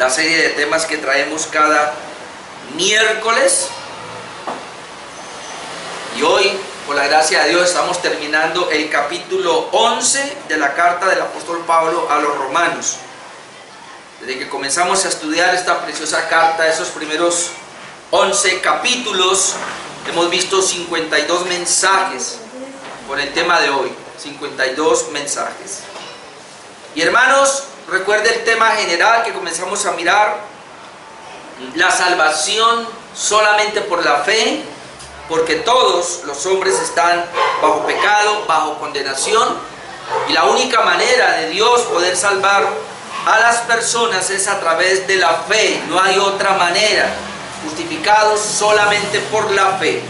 la serie de temas que traemos cada miércoles. Y hoy, por la gracia de Dios, estamos terminando el capítulo 11 de la carta del apóstol Pablo a los romanos. Desde que comenzamos a estudiar esta preciosa carta, esos primeros 11 capítulos, hemos visto 52 mensajes con el tema de hoy. 52 mensajes. Y hermanos, recuerde el tema general que comenzamos a mirar: la salvación solamente por la fe, porque todos los hombres están bajo pecado, bajo condenación, y la única manera de Dios poder salvar a las personas es a través de la fe. No hay otra manera, justificados solamente por la fe.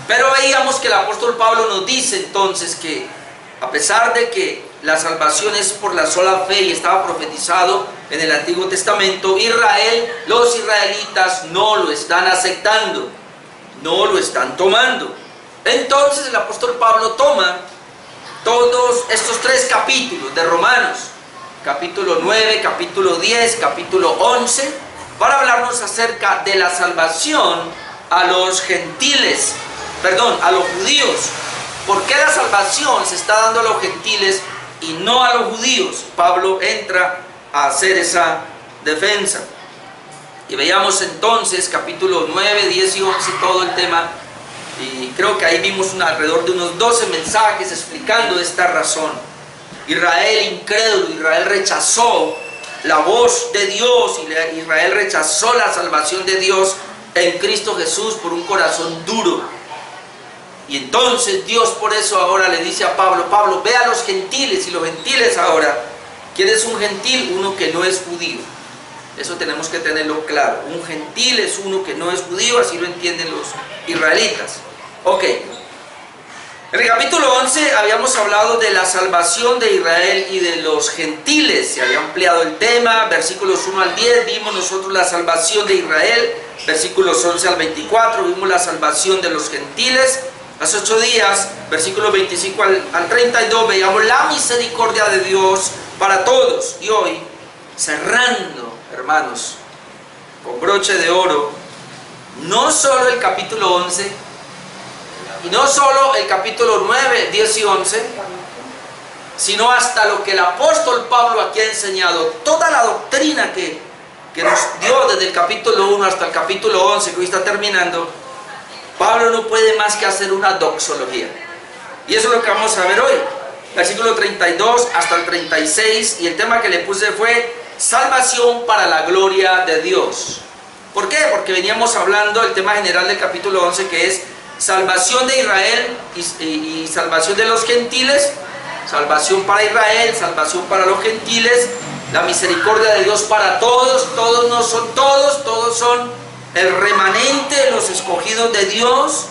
Pero veíamos que el apóstol Pablo nos dice entonces que a pesar de que la salvación es por la sola fe y estaba profetizado en el Antiguo Testamento, los israelitas no lo están aceptando, no lo están tomando. Entonces el apóstol Pablo toma todos estos 3 capítulos de Romanos, capítulo 9, capítulo 10, capítulo 11, para hablarnos acerca de la salvación a los gentiles, a los judíos. ¿Por qué la salvación se está dando a los gentiles y no a los judíos? Pablo entra a hacer esa defensa. Y veíamos entonces capítulo 9, 10 y 11, todo el tema. Y creo que ahí vimos alrededor de unos 12 mensajes explicando esta razón. Israel incrédulo, Israel rechazó la voz de Dios, y Israel rechazó la salvación de Dios en Cristo Jesús por un corazón duro. Y entonces Dios por eso ahora le dice a Pablo: Pablo, ve a los gentiles. Y los gentiles ahora, ¿quién es un gentil? Uno que no es judío. Eso tenemos que tenerlo claro. Un gentil es uno que no es judío, así lo entienden los israelitas. Ok. En el capítulo 11 habíamos hablado de la salvación de Israel y de los gentiles. Se había ampliado el tema. Versículos 1 al 10 vimos nosotros la salvación de Israel. Versículos 11 al 24 vimos la salvación de los gentiles. Hace 8 días, versículos 25 al 32, veíamos la misericordia de Dios para todos. Y hoy, cerrando, hermanos, con broche de oro, no solo el capítulo 11, y no solo el capítulo 9, 10 y 11, sino hasta lo que el apóstol Pablo aquí ha enseñado, toda la doctrina que nos dio desde el capítulo 1 hasta el capítulo 11, que hoy está terminando. Pablo no puede más que hacer una doxología. Y eso es lo que vamos a ver hoy. Versículo 32 hasta el 36. Y el tema que le puse fue salvación para la gloria de Dios. ¿Por qué? Porque veníamos hablando el tema general del capítulo 11, que es salvación de Israel y salvación de los gentiles. Salvación para Israel, salvación para los gentiles. La misericordia de Dios para todos. Todos no son todos, todos son el remanente, los escogidos de Dios.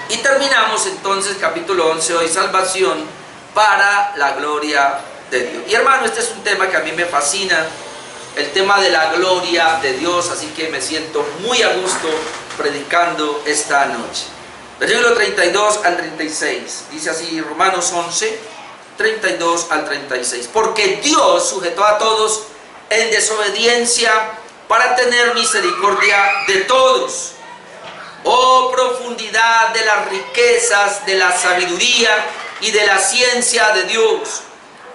Y terminamos entonces capítulo 11 hoy, salvación para la gloria de Dios. Y hermano, este es un tema que a mí me fascina, el tema de la gloria de Dios, así que me siento muy a gusto predicando esta noche. Versículo 32 al 36, dice así Romanos 11, 32 al 36. Porque Dios sujetó a todos en desobediencia para tener misericordia de todos. Oh profundidad de las riquezas, de la sabiduría y de la ciencia de Dios.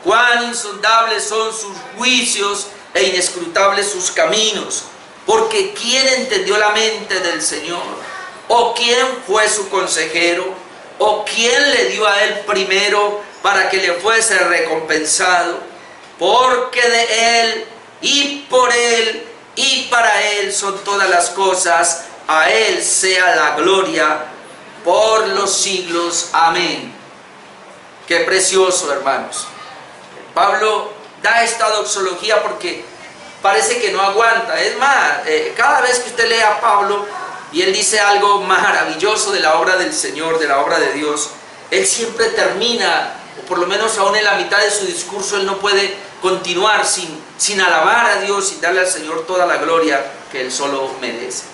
Cuán insondables son sus juicios e inescrutables sus caminos. Porque ¿quién entendió la mente del Señor? ¿O quién fue su consejero? ¿O quién le dio a él primero para que le fuese recompensado? Porque de él y por él y para él son todas las cosas, a él sea la gloria por los siglos. Amén. Qué precioso, hermanos. Pablo da esta doxología porque parece que no aguanta. Es más, cada vez que usted lee a Pablo y él dice algo maravilloso de la obra del Señor, de la obra de Dios, él siempre termina, o por lo menos aún en la mitad de su discurso, él no puede continuar sin alabar a Dios, sin darle al Señor toda la gloria que él solo merece.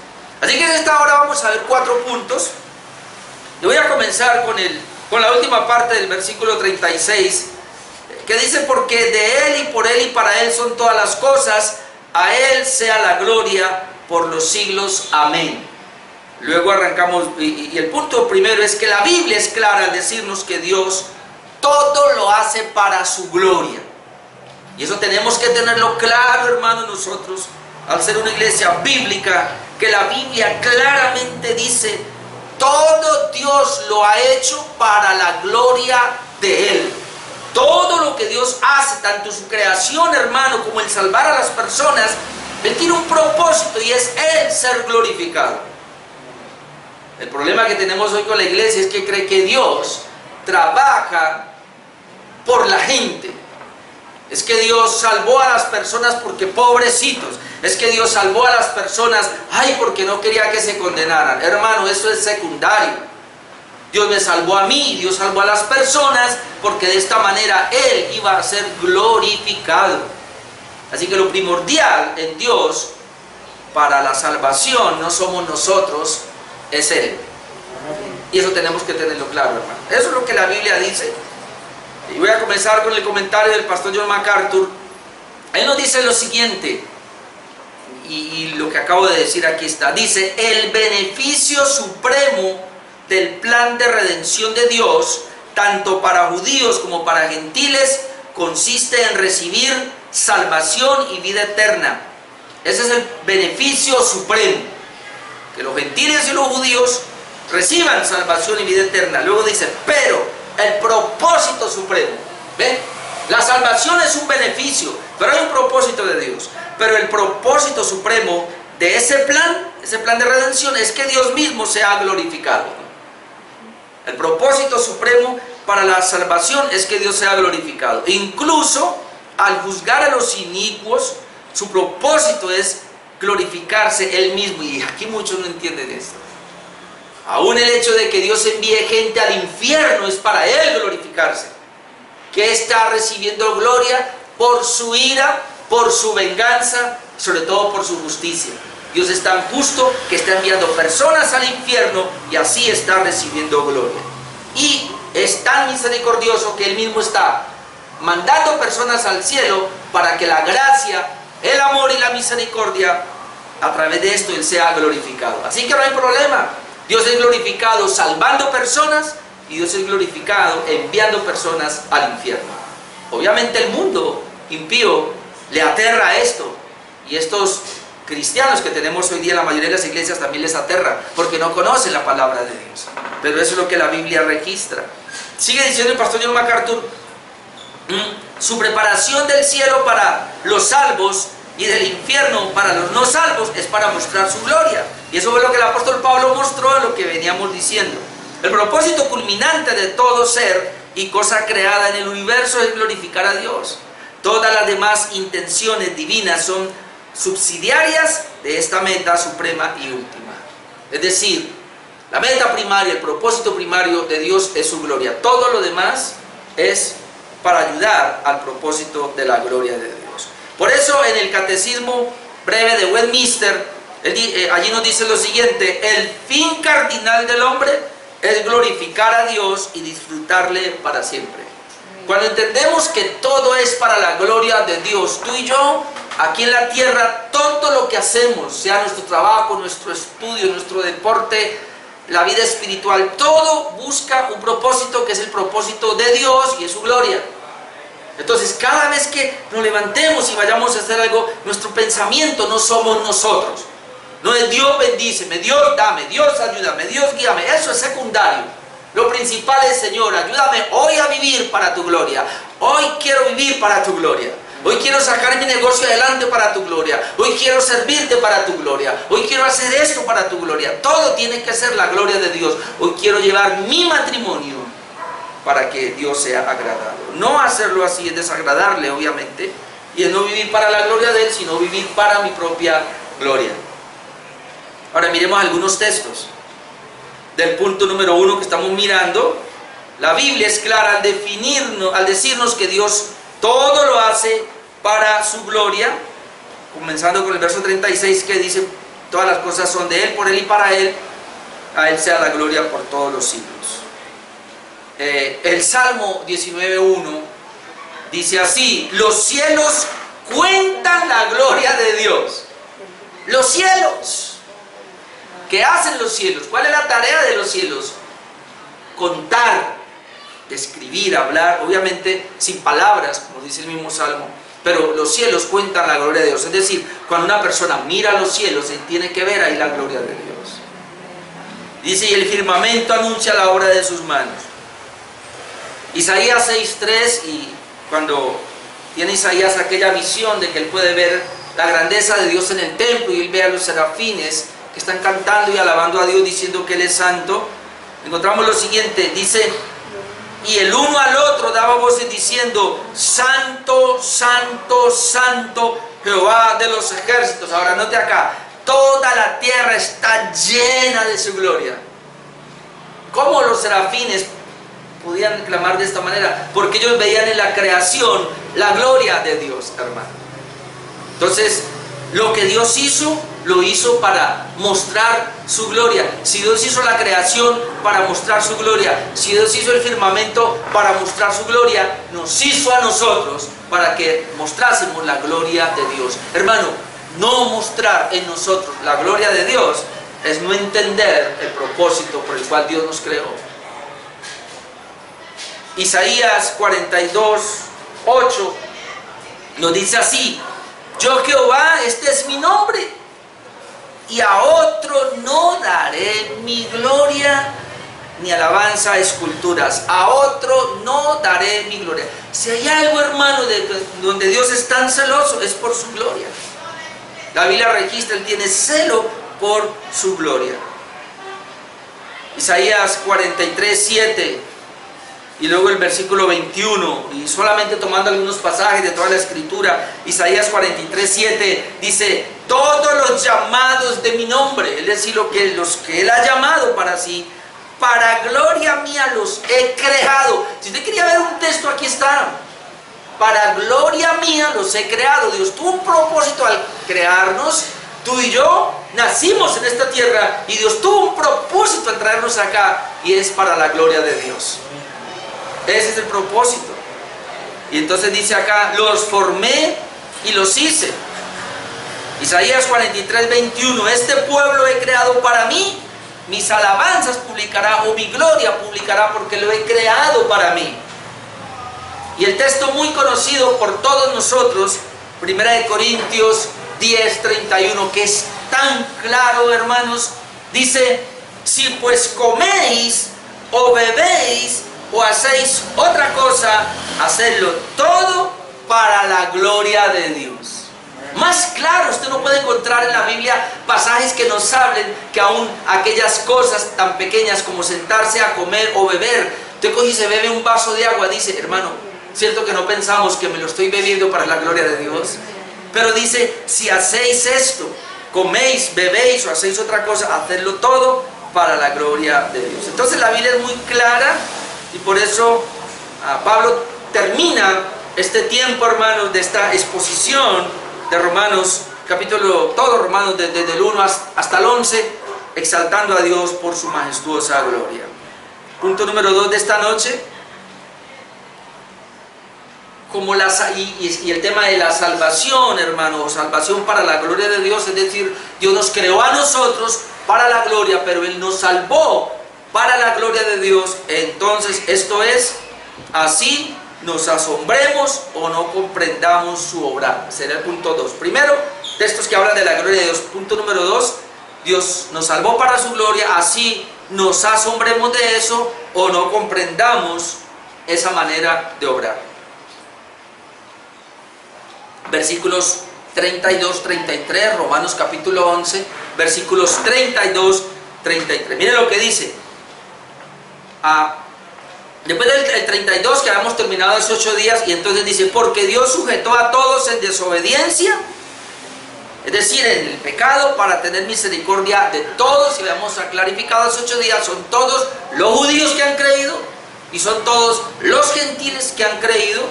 Así que en esta hora vamos a ver 4 puntos. Y voy a comenzar con la última parte del versículo 36, que dice: porque de Él y por Él y para Él son todas las cosas, a Él sea la gloria por los siglos. Amén. Luego arrancamos, y el punto primero es que la Biblia es clara al decirnos que Dios todo lo hace para su gloria. Y eso tenemos que tenerlo claro, hermanos, nosotros, al ser una iglesia bíblica, que la Biblia claramente dice: todo Dios lo ha hecho para la gloria de Él. Todo lo que Dios hace, tanto su creación, hermano, como el salvar a las personas, Él tiene un propósito, y es Él ser glorificado. El problema que tenemos hoy con la iglesia es que cree que Dios trabaja por la gente. Es que Dios salvó a las personas porque pobrecitos. Es que Dios salvó a las personas, porque no quería que se condenaran. Hermano, eso es secundario. Dios me salvó a mí, Dios salvó a las personas, porque de esta manera Él iba a ser glorificado. Así que lo primordial en Dios para la salvación no somos nosotros, es Él. Y eso tenemos que tenerlo claro, hermano. Eso es lo que la Biblia dice. Y voy a comenzar con el comentario del pastor John MacArthur. Él nos dice lo siguiente, y lo que acabo de decir aquí está. Dice: el beneficio supremo del plan de redención de Dios, tanto para judíos como para gentiles, consiste en recibir salvación y vida eterna. Ese es el beneficio supremo, que los gentiles y los judíos reciban salvación y vida eterna. Luego dice: pero el propósito supremo, ¿ven? La salvación es un beneficio, pero hay un propósito de Dios. Pero el propósito supremo de ese plan de redención, es que Dios mismo sea glorificado. El propósito supremo para la salvación es que Dios sea glorificado. Incluso al juzgar a los inicuos, su propósito es glorificarse Él mismo. Y aquí muchos no entienden esto. Aún el hecho de que Dios envíe gente al infierno es para Él glorificarse. Que está recibiendo gloria por su ira, por su venganza, sobre todo por su justicia. Dios es tan justo que está enviando personas al infierno y así está recibiendo gloria. Y es tan misericordioso que Él mismo está mandando personas al cielo para que la gracia, el amor y la misericordia, a través de esto Él sea glorificado. Así que no hay problema. Dios es glorificado salvando personas, y Dios es glorificado enviando personas al infierno. Obviamente el mundo impío le aterra esto, y estos cristianos que tenemos hoy día en la mayoría de las iglesias también les aterra, porque no conocen la palabra de Dios. Pero eso es lo que la Biblia registra. Sigue diciendo el pastor John MacArthur: su preparación del cielo para los salvos y del infierno para los no salvos es para mostrar su gloria. Y eso fue lo que el apóstol Pablo mostró en lo que veníamos diciendo. El propósito culminante de todo ser y cosa creada en el universo es glorificar a Dios. Todas las demás intenciones divinas son subsidiarias de esta meta suprema y última. Es decir, la meta primaria, el propósito primario de Dios es su gloria. Todo lo demás es para ayudar al propósito de la gloria de Dios. Por eso en el Catecismo Breve de Westminster, allí nos dice lo siguiente: el fin cardinal del hombre es glorificar a Dios y disfrutarle para siempre. Cuando entendemos que todo es para la gloria de Dios, tú y yo, aquí en la tierra, todo lo que hacemos, sea nuestro trabajo, nuestro estudio, nuestro deporte, la vida espiritual, todo busca un propósito que es el propósito de Dios y es su gloria. Entonces, cada vez que nos levantemos y vayamos a hacer algo, nuestro pensamiento no somos nosotros. No es Dios bendíceme, Dios dame, Dios ayúdame, Dios guíame. Eso es secundario. Lo principal es: Señor, ayúdame hoy a vivir para tu gloria. Hoy quiero vivir para tu gloria. Hoy quiero sacar mi negocio adelante para tu gloria. Hoy quiero servirte para tu gloria. Hoy quiero hacer esto para tu gloria. Todo tiene que ser la gloria de Dios. Hoy quiero llevar mi matrimonio para que Dios sea agradado. No hacerlo así es desagradarle, obviamente, y es no vivir para la gloria de Él, sino vivir para mi propia gloria. Ahora miremos algunos textos. Del punto número 1 que estamos mirando, la Biblia es clara al decirnos que Dios todo lo hace para su gloria, comenzando con el verso 36 que dice: todas las cosas son de Él, por Él y para Él, a Él sea la gloria por todos los siglos. El Salmo 19.1 dice así: los cielos cuentan la gloria de Dios. Los cielos. ¿Qué hacen los cielos? ¿Cuál es la tarea de los cielos? Contar, describir, hablar, obviamente sin palabras, como dice el mismo Salmo, pero los cielos cuentan la gloria de Dios. Es decir, cuando una persona mira a los cielos, se tiene que ver ahí la gloria de Dios. Dice: y el firmamento anuncia la obra de sus manos. Isaías 6:3, y cuando tiene Isaías aquella visión de que él puede ver la grandeza de Dios en el templo, y él ve a los serafines que están cantando y alabando a Dios, diciendo que Él es santo, encontramos lo siguiente, dice: y el uno al otro daba voces diciendo: santo, santo, santo, Jehová de los ejércitos. Ahora note acá, toda la tierra está llena de su gloria. ¿Cómo los serafines podían clamar de esta manera? Porque ellos veían en la creación la gloria de Dios, hermano. Entonces, lo que Dios hizo, lo hizo para mostrar su gloria. Si Dios hizo la creación para mostrar su gloria, si Dios hizo el firmamento para mostrar su gloria, nos hizo a nosotros para que mostrásemos la gloria de Dios. Hermano, no mostrar en nosotros la gloria de Dios es no entender el propósito por el cual Dios nos creó. Isaías 42:8 nos dice así: yo Jehová, este es mi nombre, y a otro no daré mi gloria, ni alabanza a esculturas. A otro no daré mi gloria. Si hay algo, hermano, donde Dios es tan celoso, es por su gloria. La Biblia registra, Él tiene celo por su gloria. Isaías 43:7. Y luego el versículo 21, y solamente tomando algunos pasajes de toda la escritura, Isaías 43:7 dice: todos los llamados de mi nombre, es decir, los que Él ha llamado para sí, para gloria mía los he creado. Si usted quería ver un texto, aquí está: para gloria mía los he creado. Dios tuvo un propósito al crearnos. Tú y yo nacimos en esta tierra, y Dios tuvo un propósito al traernos acá, y es para la gloria de Dios. Ese es el propósito. Y entonces dice acá: los formé y los hice. Isaías 43:21: este pueblo he creado para mí, mis alabanzas publicará, o mi gloria publicará, porque lo he creado para mí. Y el texto muy conocido por todos nosotros, 1 Corintios 10:31, que es tan claro, hermanos, dice: si pues coméis o bebéis o hacéis otra cosa, hacedlo todo para la gloria de Dios. Más claro, usted no puede encontrar en la Biblia pasajes que nos hablen que aún aquellas cosas tan pequeñas como sentarse a comer o beber. Usted coge y se bebe un vaso de agua, dice: hermano, cierto que no pensamos que me lo estoy bebiendo para la gloria de Dios, pero dice: si hacéis esto, coméis, bebéis o hacéis otra cosa, hacedlo todo para la gloria de Dios. Entonces la Biblia es muy clara. Y por eso Pablo termina este tiempo, hermanos, de esta exposición de Romanos, capítulo, todo Romanos, desde el 1 hasta el 11, exaltando a Dios por su majestuosa gloria. Punto número 2 de esta noche, y el tema de la salvación, hermanos, salvación para la gloria de Dios, es decir, Dios nos creó a nosotros para la gloria, pero Él nos salvó para la gloria de Dios. Entonces, esto es: así nos asombremos o no comprendamos su obra. Será el punto 2. Primero, textos que hablan de la gloria de Dios. Punto número 2, Dios nos salvó para su gloria, así nos asombremos de eso o no comprendamos esa manera de obrar. Versículos 32-33, Romanos capítulo 11, versículos 32-33. Miren lo que dice. Después del 32, que habíamos terminado hace 8 días, y entonces dice: porque Dios sujetó a todos en desobediencia, es decir, en el pecado, para tener misericordia de todos. Y habíamos clarificado hace 8 días: son todos los judíos que han creído, y son todos los gentiles que han creído,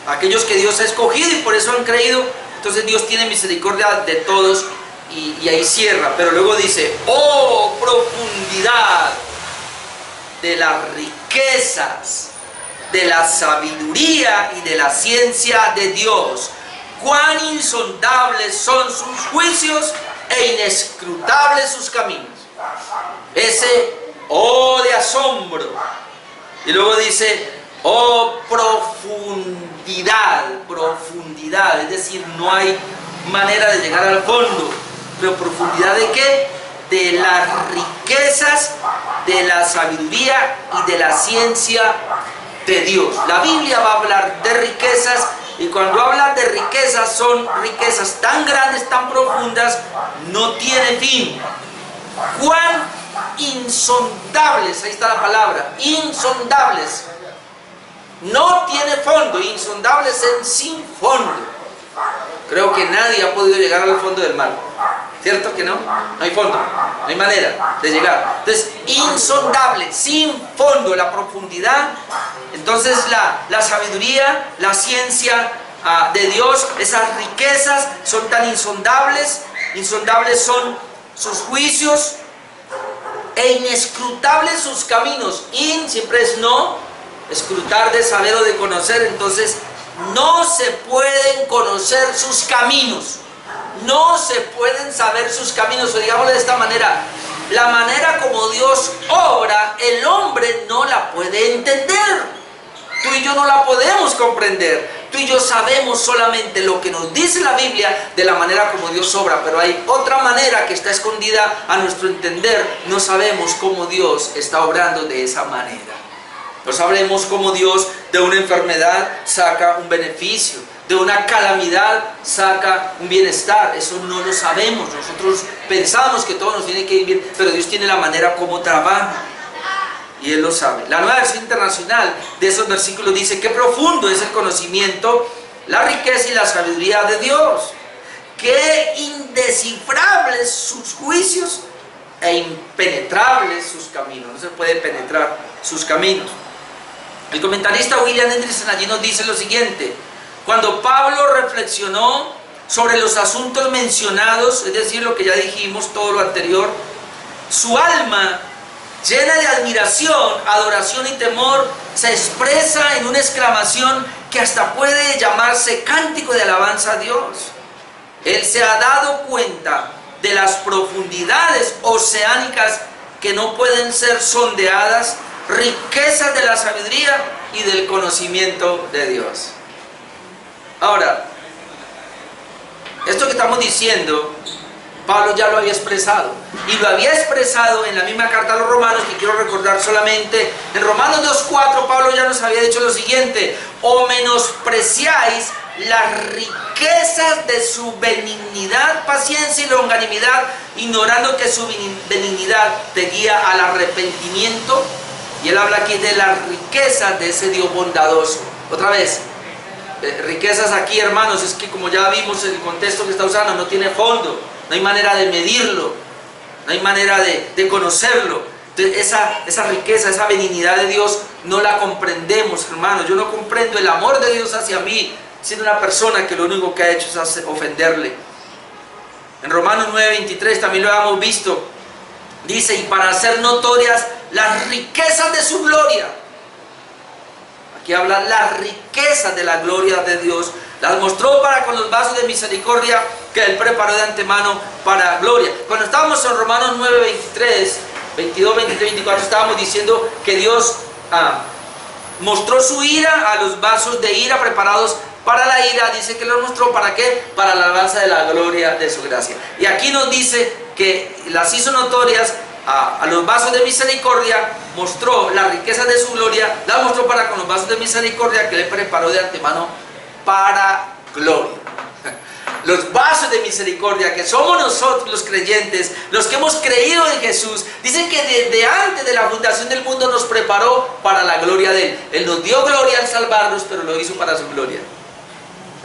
aquellos que Dios ha escogido y por eso han creído. Entonces Dios tiene misericordia de todos, y ahí cierra. Pero luego dice: oh profundidad de las riquezas de la sabiduría y de la ciencia de Dios. Cuán insondables son sus juicios e inescrutables sus caminos. Ese oh de asombro. Y luego dice, oh profundidad, profundidad, es decir, no hay manera de llegar al fondo. Pero profundidad ¿de qué? De las riquezas, de la sabiduría y de la ciencia de Dios. La Biblia va a hablar de riquezas, y cuando habla de riquezas, son riquezas tan grandes, tan profundas, no tiene fin. Cuán insondables, ahí está la palabra, insondables. No tiene fondo, insondables en sin fondo. Creo que nadie ha podido llegar al fondo del mar. ¿Cierto que no? No hay fondo, no hay manera de llegar. Entonces, insondable, sin fondo, la profundidad. Entonces, la sabiduría, la ciencia de Dios, esas riquezas son tan insondables. Insondables son sus juicios e inescrutables sus caminos. In siempre es no, escrutar de saber o de conocer. Entonces, no se pueden conocer sus caminos. No se pueden saber sus caminos, o digámoslo de esta manera, la manera como Dios obra, el hombre no la puede entender. Tú y yo no la podemos comprender. Tú y yo sabemos solamente lo que nos dice la Biblia de la manera como Dios obra, pero hay otra manera que está escondida a nuestro entender. No sabemos cómo Dios está obrando de esa manera. No sabemos cómo Dios de una enfermedad saca un beneficio, de una calamidad saca un bienestar. Eso no lo sabemos. Nosotros pensamos que todo nos tiene que ir bien, pero Dios tiene la manera como trabaja y Él lo sabe. La Nueva Versión Internacional de esos versículos dice: qué profundo es el conocimiento, la riqueza y la sabiduría de Dios, qué indescifrables sus juicios e impenetrables sus caminos. No se puede penetrar sus caminos. El comentarista William Hendrickson allí nos dice lo siguiente: cuando Pablo reflexionó sobre los asuntos mencionados, es decir, lo que ya dijimos, todo lo anterior, su alma, llena de admiración, adoración y temor, se expresa en una exclamación que hasta puede llamarse cántico de alabanza a Dios. Él se ha dado cuenta de las profundidades oceánicas que no pueden ser sondeadas, riquezas de la sabiduría y del conocimiento de Dios. Ahora, esto que estamos diciendo, Pablo ya lo había expresado, y lo había expresado en la misma carta a los Romanos, que quiero recordar solamente. En Romanos 2:4 Pablo ya nos había dicho lo siguiente: o menospreciáis las riquezas de su benignidad, paciencia y longanimidad, ignorando que su benignidad te guía al arrepentimiento. Y él habla aquí de las riquezas de ese Dios bondadoso. Otra vez, riquezas aquí, hermanos, es que como ya vimos el contexto que está usando, no tiene fondo, no hay manera de medirlo, no hay manera de conocerlo. Entonces esa riqueza, esa benignidad de Dios no la comprendemos, hermanos. Yo no comprendo el amor de Dios hacia mí, siendo una persona que lo único que ha hecho es ofenderle. En Romanos 9:23 también lo hemos visto. Dice: y para hacer notorias las riquezas de su gloria. Aquí habla las riquezas de la gloria de Dios. Las mostró para con los vasos de misericordia que Él preparó de antemano para gloria. Cuando estábamos en Romanos 9:23, 22, 23, 24, estábamos diciendo que Dios mostró su ira a los vasos de ira preparados para la ira. Dice que los mostró ¿para qué? Para la alabanza de la gloria de su gracia. Y aquí nos dice que las hizo notorias a los vasos de misericordia, mostró las riquezas de su gloria, las mostró para con los vasos de misericordia que Él preparó de antemano para gloria. Los vasos de misericordia, que somos nosotros los creyentes, los que hemos creído en Jesús, dicen que desde antes de la fundación del mundo nos preparó para la gloria de Él. Él nos dio gloria al salvarnos, pero lo hizo para su gloria.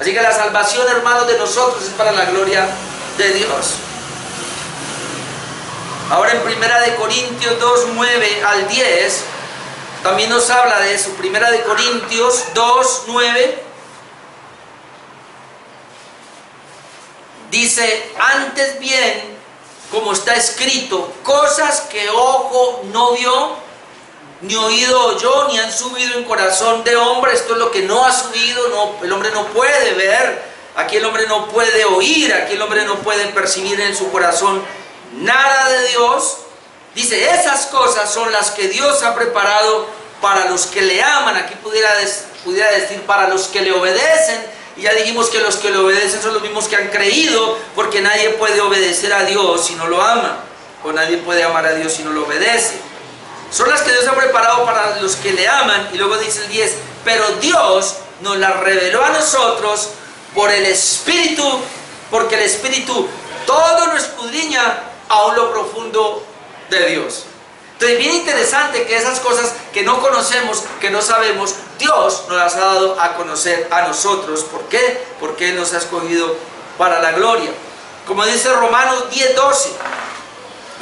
Así que la salvación, hermanos, de nosotros es para la gloria de Dios. Ahora en 1 Corintios 2, 9 al 10, también nos habla de eso. 1 Corintios 2, 9. Dice: antes bien, como está escrito, cosas que ojo no vio, ni oído oyó, ni han subido en corazón de hombre. Esto es lo que no ha subido, el hombre no puede ver, aquí el hombre no puede oír, aquí el hombre no puede percibir en su corazón nada de Dios. Dice, esas cosas son las que Dios ha preparado para los que le aman. Aquí pudiera decir para los que le obedecen. Y ya dijimos que los que le obedecen son los mismos que han creído, porque nadie puede obedecer a Dios si no lo ama, o nadie puede amar a Dios si no lo obedece. Son las que Dios ha preparado para los que le aman. Y luego dice el 10, pero Dios nos las reveló a nosotros por el Espíritu, porque el Espíritu todo lo escudriña aún lo profundo de Dios. Entonces, bien interesante que esas cosas que no conocemos, que no sabemos, Dios nos las ha dado a conocer a nosotros. ¿Por qué? Porque Él nos ha escogido para la gloria. Como dice Romanos 10:12,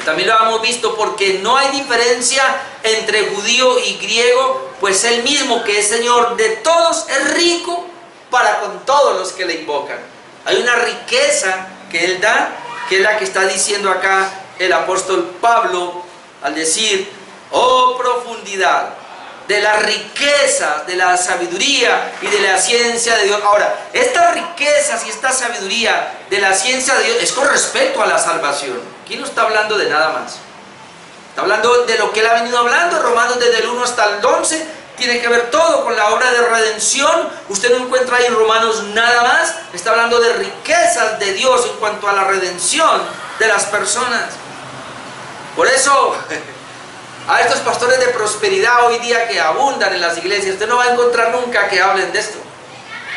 también lo hemos visto, porque no hay diferencia entre judío y griego, pues Él mismo, que es Señor de todos, es rico para con todos los que le invocan. Hay una riqueza que Él da, que es la que está diciendo acá el apóstol Pablo, al decir, oh profundidad de la riqueza, de la sabiduría y de la ciencia de Dios. Ahora, estas riquezas y esta sabiduría de la ciencia de Dios es con respecto a la salvación. Aquí no está hablando de nada más. Está hablando de lo que Él ha venido hablando. Romanos desde el 1 hasta el 11 tiene que ver todo con la obra de redención. Usted no encuentra ahí en Romanos nada más. Está hablando de riquezas de Dios en cuanto a la redención de las personas. Por eso, a estos pastores de prosperidad hoy día que abundan en las iglesias, usted no va a encontrar nunca que hablen de esto.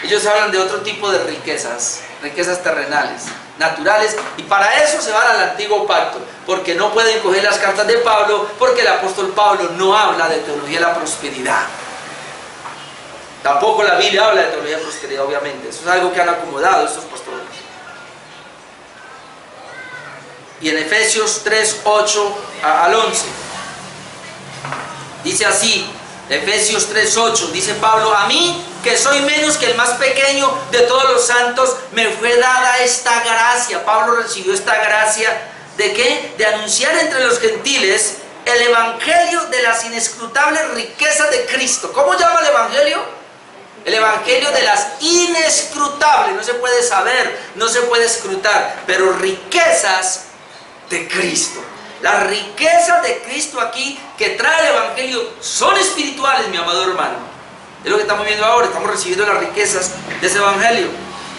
Ellos hablan de otro tipo de riquezas, riquezas terrenales, naturales, y para eso se van al antiguo pacto, porque no pueden coger las cartas de Pablo, porque el apóstol Pablo no habla de teología de la prosperidad. Tampoco la Biblia habla de teología de prosperidad, obviamente. Eso es algo que han acomodado estos pastores. Y en Efesios 3, 8 al 11, dice así, Efesios 3, 8, dice Pablo, a mí, que soy menos que el más pequeño de todos los santos, me fue dada esta gracia. Pablo recibió esta gracia, ¿de qué? De anunciar entre los gentiles el evangelio de las inescrutables riquezas de Cristo. ¿Cómo llama el evangelio? El evangelio de las inescrutables, no se puede saber, no se puede escrutar, pero riquezas de Cristo. Las riquezas de Cristo aquí que trae el evangelio son espirituales, mi amado hermano. Es lo que estamos viendo ahora, estamos recibiendo las riquezas de ese evangelio.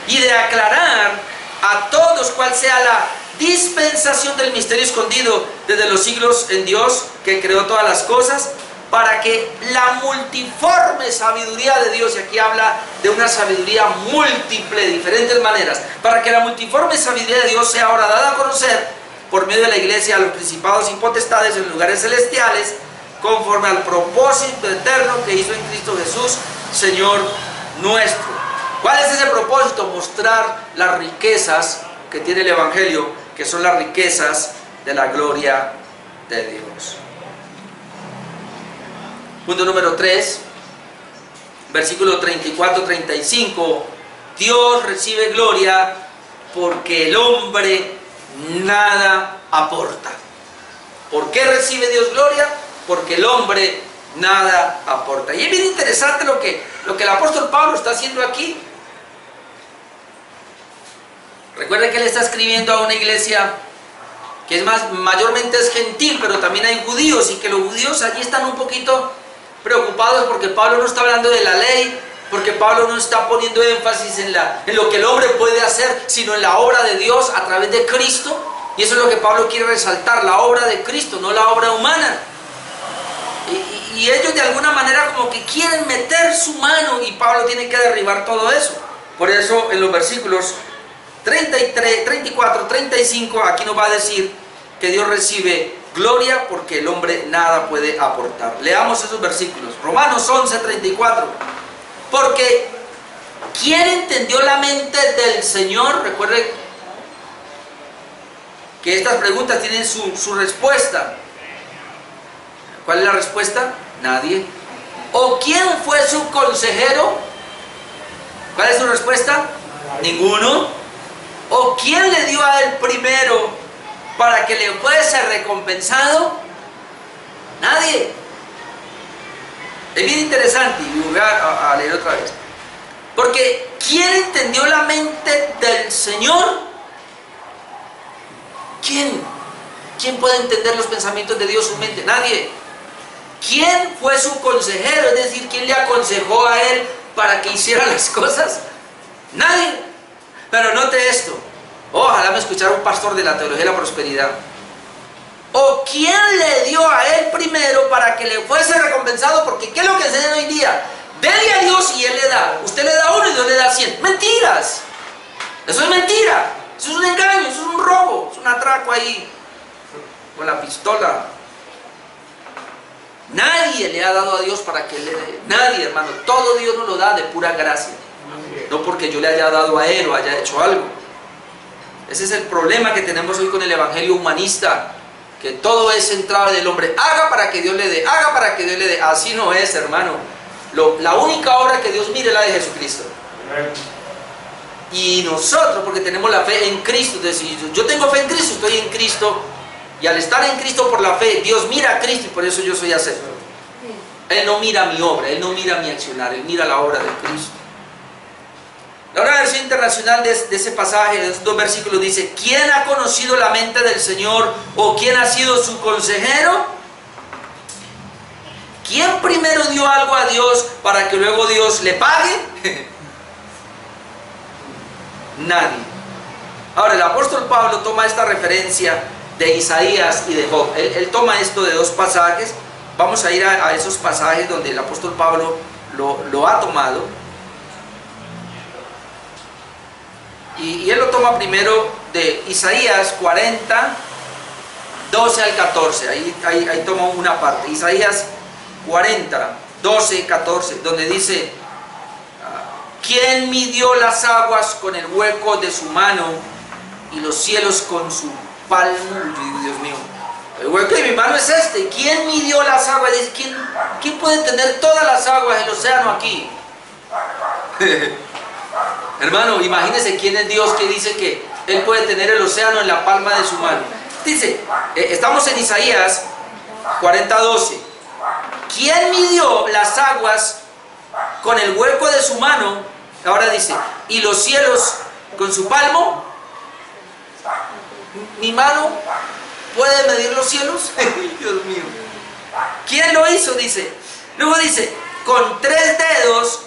Y de aclarar a todos cuál sea la dispensación del misterio escondido desde los siglos en Dios, que creó todas las cosas, para que la multiforme sabiduría de Dios, y aquí habla de una sabiduría múltiple, de diferentes maneras, para que la multiforme sabiduría de Dios sea ahora dada a conocer por medio de la iglesia a los principados y potestades en lugares celestiales, conforme al propósito eterno que hizo en Cristo Jesús, Señor nuestro. ¿Cuál es ese propósito? Mostrar las riquezas que tiene el evangelio, que son las riquezas de la gloria de Dios. Punto número 3, versículo 34-35. Dios recibe gloria porque el hombre nada aporta. ¿Por qué recibe Dios gloria? Porque el hombre nada aporta. Y es bien interesante lo que el apóstol Pablo está haciendo aquí. Recuerden que él está escribiendo a una iglesia que es mayormente es gentil, pero también hay judíos, y que los judíos allí están un poquito preocupados porque Pablo no está hablando de la ley, porque Pablo no está poniendo énfasis en lo que el hombre puede hacer, sino en la obra de Dios a través de Cristo. Y eso es lo que Pablo quiere resaltar, la obra de Cristo, no la obra humana. Y ellos de alguna manera como que quieren meter su mano, y Pablo tiene que derribar todo eso. Por eso en los versículos 33, 34, 35, aquí nos va a decir que Dios recibe gloria porque el hombre nada puede aportar. Leamos esos versículos. Romanos 11, 34. Porque ¿quién entendió la mente del Señor? Recuerde que estas preguntas tienen su respuesta. ¿Cuál es la respuesta? Nadie. ¿O quién fue su consejero? ¿Cuál es su respuesta? Ninguno. ¿O quién le dio a él primero para que le fuese recompensado? Nadie. Es bien interesante y voy a leer otra vez. Porque ¿quién entendió la mente del Señor? ¿Quién? ¿Quién puede entender los pensamientos de Dios, su mente? Nadie. ¿Quién fue su consejero? Es decir, ¿quién le aconsejó a él para que hiciera las cosas? Nadie. Pero note esto. Ojalá me escuchara un pastor de la teología de la prosperidad. ¿O quién le dio a él primero para que le fuese recompensado? Porque ¿qué es lo que enseñan hoy día? Dele a Dios y Él le da. Usted le da uno y Dios le da 100. ¡Mentiras! Eso es mentira. Eso es un engaño, eso es un robo, es un atraco ahí con la pistola. Nadie le ha dado a Dios para que le dé. Nadie, hermano. Todo Dios nos lo da de pura gracia. No porque yo le haya dado a Él o haya hecho algo. Ese es el problema que tenemos hoy con el evangelio humanista. Que todo es centrado en el hombre. Haga para que Dios le dé. Haga para que Dios le dé. Así no es, hermano. La única obra que Dios mire es la de Jesucristo. Y nosotros, porque tenemos la fe en Cristo, decir, yo tengo fe en Cristo, estoy en Cristo, y al estar en Cristo por la fe, Dios mira a Cristo y por eso yo soy acepto. Él no mira mi obra, Él no mira mi accionar, Él mira la obra de Cristo. La nueva versión internacional de ese pasaje, de esos 2 versículos, dice: ¿quién ha conocido la mente del Señor o quién ha sido su consejero? ¿Quién primero dio algo a Dios para que luego Dios le pague? Nadie. Ahora, el apóstol Pablo toma esta referencia de Isaías y de Job. Él toma esto de 2 pasajes. Vamos a ir a esos pasajes donde el apóstol Pablo lo ha tomado. Y él lo toma primero de Isaías 40, 12 al 14. Ahí toma una parte. Isaías 40, 12, 14, donde dice: ¿quién midió las aguas con el hueco de su mano y los cielos con su palmo? Dios mío, el hueco de mi mano es este. ¿Quién midió las aguas? ¿Quién puede tener todas las aguas del océano aquí? Hermano, imagínese quién es Dios que dice que Él puede tener el océano en la palma de su mano. Dice, estamos en Isaías 40, 12. ¿Quién midió las aguas con el hueco de su mano? Ahora dice, ¿y los cielos con su palmo? ¿Mi mano puede medir los cielos? Dios mío. ¿Quién lo hizo? Dice. Luego dice, con 3 dedos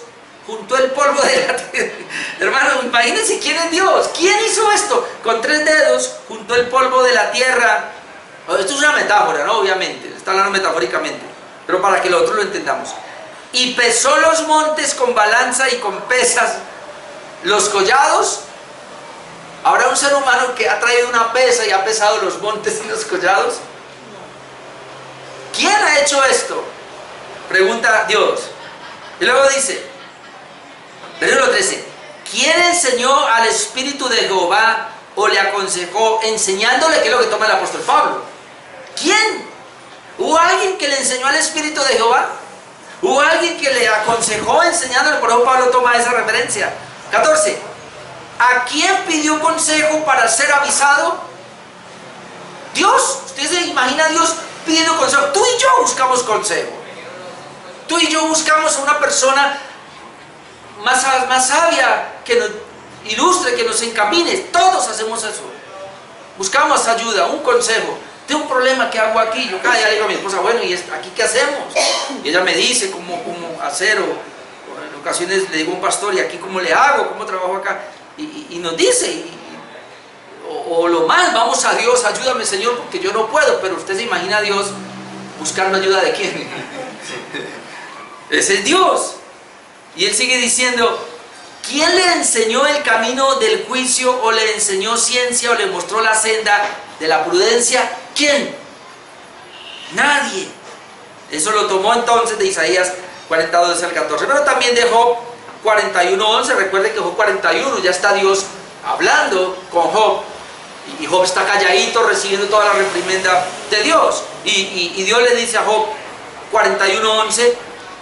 juntó el polvo de la tierra. Hermano, imagínense quién es Dios. ¿Quién hizo esto? Con 3 dedos juntó el polvo de la tierra. Esto es una metáfora, ¿no? Obviamente, está hablando metafóricamente, pero para que nosotros lo entendamos. Y pesó los montes con balanza y con pesas, los collados. ¿Habrá un ser humano que ha traído una pesa y ha pesado los montes y los collados? ¿Quién ha hecho esto? Pregunta Dios. Y luego dice, versículo 13, ¿quién enseñó al Espíritu de Jehová o le aconsejó enseñándole? ¿Qué es lo que toma el apóstol Pablo? ¿Quién? ¿Hubo alguien que le enseñó al Espíritu de Jehová? ¿Hubo alguien que le aconsejó enseñándole? Por eso Pablo toma esa referencia. 14. ¿A quién pidió consejo para ser avisado? Dios. ¿Usted se imagina a Dios pidiendo consejo? Tú y yo buscamos consejo. Tú y yo buscamos a una persona más sabia, que nos ilustre, que nos encamine. Todos hacemos eso. Buscamos ayuda, un consejo. Tengo un problema, ¿qué hago aquí? Yo cada día le digo a mi esposa, bueno, ¿y aquí qué hacemos? Y ella me dice cómo hacer, o en ocasiones le digo a un pastor, ¿y aquí cómo le hago? ¿Cómo trabajo acá? Y nos dice, o lo más, vamos a Dios, ayúdame Señor, porque yo no puedo. Pero usted se imagina a Dios buscando ayuda de quién. Ese es Dios. Y él sigue diciendo, ¿quién le enseñó el camino del juicio, o le enseñó ciencia, o le mostró la senda de la prudencia? ¿Quién? Nadie. Eso lo tomó entonces de Isaías 42 al 14, pero también de Job 41:11. Recuerde que Job 41 ya está Dios hablando con Job, y Job está calladito recibiendo toda la reprimenda de Dios, y Dios le dice a Job 41:11,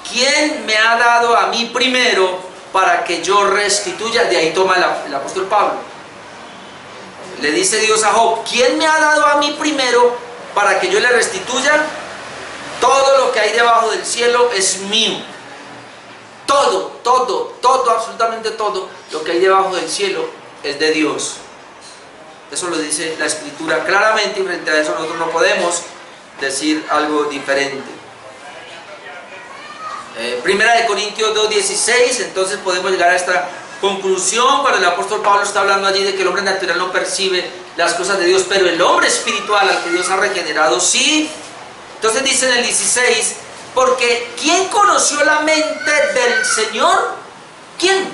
¿quién me ha dado a mí primero para que yo restituya? De ahí toma el apóstol Pablo. Le dice Dios a Job, ¿quién me ha dado a mí primero para que yo le restituya? Todo lo que hay debajo del cielo es mío. Todo, absolutamente todo lo que hay debajo del cielo es de Dios. Eso lo dice la Escritura claramente, y frente a eso nosotros no podemos decir algo diferente. Primera de Corintios 2:16, entonces podemos llegar a esta conclusión cuando el apóstol Pablo está hablando allí de que el hombre natural no percibe las cosas de Dios, pero el hombre espiritual al que Dios ha regenerado sí. Entonces dice en el 16, porque ¿quién conoció la mente del Señor? ¿Quién?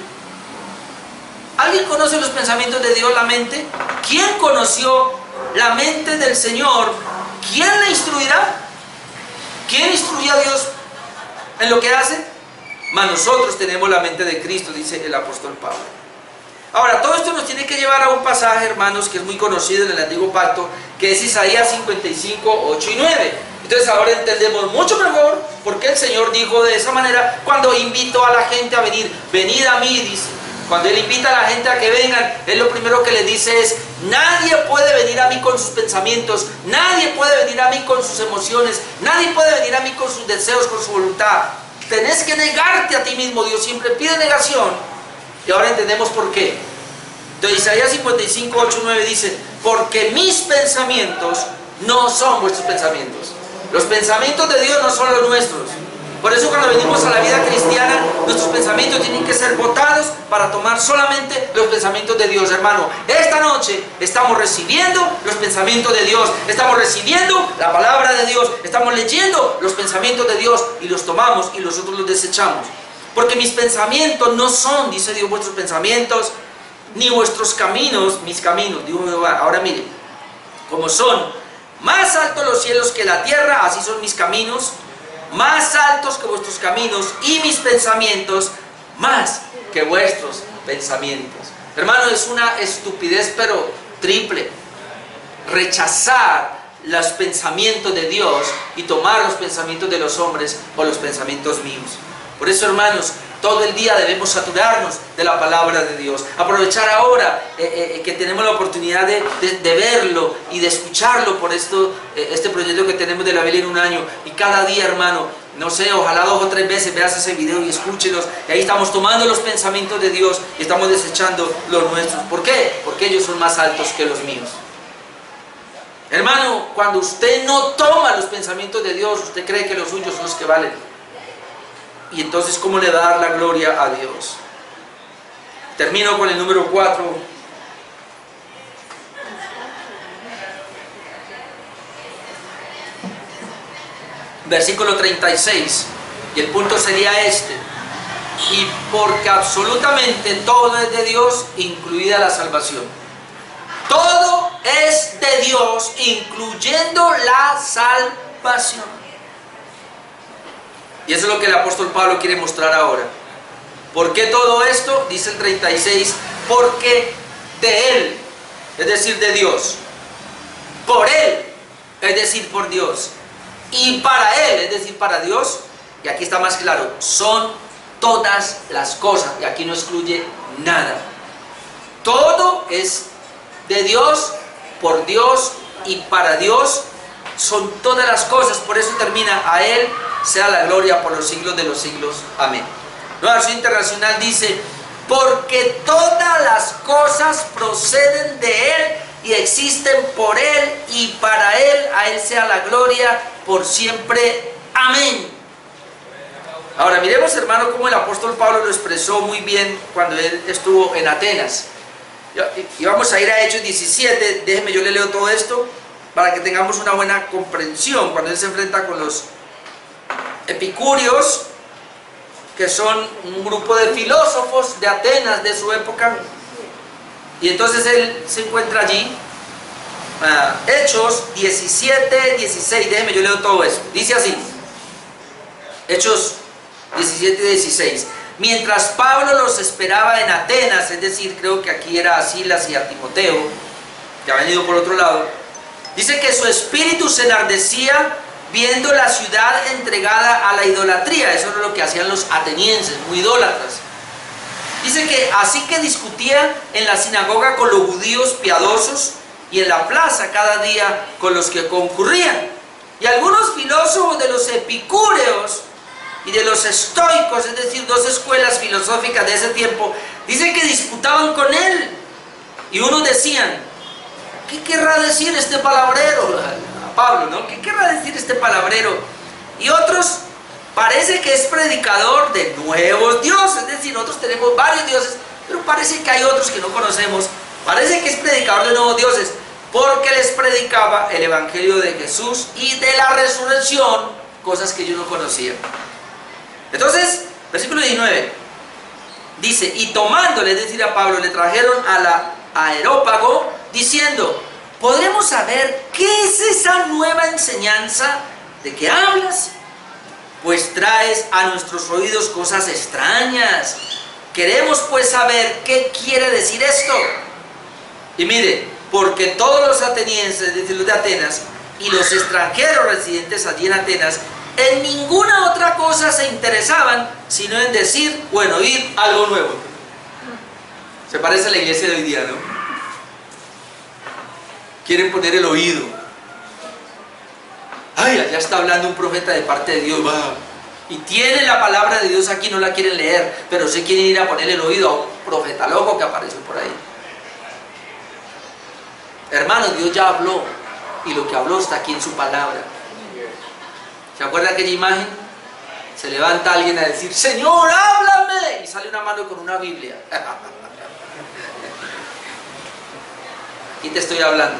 ¿Alguien conoce los pensamientos de Dios, la mente? ¿Quién conoció la mente del Señor? ¿Quién le instruirá? ¿Quién instruye a Dios en lo que hace? Mas nosotros tenemos la mente de Cristo, dice el apóstol Pablo. Ahora, todo esto nos tiene que llevar a un pasaje, hermanos, que es muy conocido en el Antiguo Pacto, que es Isaías 55, 8 y 9. Entonces ahora entendemos mucho mejor por qué el Señor dijo de esa manera cuando invitó a la gente a venir. Venid a mí, dice. Cuando Él invita a la gente a que vengan, Él lo primero que le dice es: nadie puede venir a mí con sus pensamientos, nadie puede venir a mí con sus emociones, nadie puede venir a mí con sus deseos, con su voluntad. Tenés que negarte a ti mismo. Dios siempre pide negación. Y ahora entendemos por qué. Entonces Isaías 55, 8, 9 dice: porque mis pensamientos no son vuestros pensamientos. Los pensamientos de Dios no son los nuestros. Por eso cuando venimos a la vida cristiana, nuestros pensamientos tienen que ser botados para tomar solamente los pensamientos de Dios, hermano. Esta noche estamos recibiendo los pensamientos de Dios, estamos recibiendo la palabra de Dios, estamos leyendo los pensamientos de Dios y los tomamos y nosotros los desechamos. Porque mis pensamientos no son, dice Dios, vuestros pensamientos, ni vuestros caminos, mis caminos. Digo Jehová, ahora mire, como son más altos los cielos que la tierra, así son mis caminos, más altos que vuestros caminos, y mis pensamientos más que vuestros pensamientos. Hermano, es una estupidez pero triple rechazar los pensamientos de Dios y tomar los pensamientos de los hombres o los pensamientos míos. Por eso, hermanos, todo el día debemos saturarnos de la palabra de Dios. Aprovechar ahora que tenemos la oportunidad de verlo y de escucharlo por este proyecto que tenemos de la Biblia en un año. Y cada día, hermano, no sé, ojalá 2 o 3 veces veas ese video y escúchelos. Y ahí estamos tomando los pensamientos de Dios y estamos desechando los nuestros. ¿Por qué? Porque ellos son más altos que los míos. Hermano, cuando usted no toma los pensamientos de Dios, usted cree que los suyos son los que valen. Y entonces, ¿cómo le va a dar la gloria a Dios? Termino con el número 4. Versículo 36. Y el punto sería este: y porque absolutamente todo es de Dios, incluida la salvación. Todo es de Dios, incluyendo la salvación. Y eso es lo que el apóstol Pablo quiere mostrar ahora. ¿Por qué todo esto? Dice el 36, porque de Él, es decir, de Dios, por Él, es decir, por Dios, y para Él, es decir, para Dios, y aquí está más claro, son todas las cosas, y aquí no excluye nada. Todo es de Dios, por Dios y para Dios, son todas las cosas. Por eso termina: a Él sea la gloria por los siglos de los siglos. Amén. Nueva Versión Internacional dice: porque todas las cosas proceden de Él y existen por Él y para Él, a Él sea la gloria por siempre. Amén. Ahora miremos, hermano, cómo el apóstol Pablo lo expresó muy bien cuando él estuvo en Atenas. Y vamos a ir a Hechos 17, déjenme, yo le leo todo esto para que tengamos una buena comprensión. Cuando él se enfrenta con los epicúreos, que son un grupo de filósofos de Atenas de su época, y entonces él se encuentra allí. Hechos 17, 16, déjenme, yo leo todo eso. Dice así, Hechos 17 y 16: mientras Pablo los esperaba en Atenas, es decir, creo que aquí era a Silas y a Timoteo, que habían ido por otro lado, dice que su espíritu se enardecía viendo la ciudad entregada a la idolatría. Eso era lo que hacían los atenienses, muy idólatras. Dice que así que discutía en la sinagoga con los judíos piadosos y en la plaza cada día con los que concurrían. Y algunos filósofos de los epicúreos y de los estoicos, es decir, dos escuelas filosóficas de ese tiempo, dicen que disputaban con él. Y unos decían, ¿qué querrá decir este palabrero? A Pablo, ¿no? ¿Qué querrá decir este palabrero? Y otros, parece que es predicador de nuevos dioses, es decir, nosotros tenemos varios dioses, pero parece que hay otros que no conocemos. Parece que es predicador de nuevos dioses, porque les predicaba el evangelio de Jesús y de la resurrección, cosas que yo no conocía. Entonces, versículo 19, dice, y tomándole, es decir, a Pablo, le trajeron a la Areópago, diciendo, ¿podremos saber qué es esa nueva enseñanza de que hablas? Pues traes a nuestros oídos cosas extrañas. Queremos pues saber qué quiere decir esto. Y mire, porque todos los atenienses, es decir, los de Atenas, y los extranjeros residentes allí en Atenas, en ninguna otra cosa se interesaban, sino en decir o en oír algo nuevo. Se parece a la iglesia de hoy día, ¿no? Quieren poner el oído. Ay, allá está hablando un profeta de parte de Dios. Y tiene la palabra de Dios aquí, no la quieren leer, pero sí quieren ir a ponerle el oído a un profeta loco que apareció por ahí. Hermanos, Dios ya habló, y lo que habló está aquí en su palabra. ¿Se acuerda aquella imagen? Se levanta alguien a decir, Señor, háblame, y sale una mano con una Biblia. ¿Y te estoy hablando?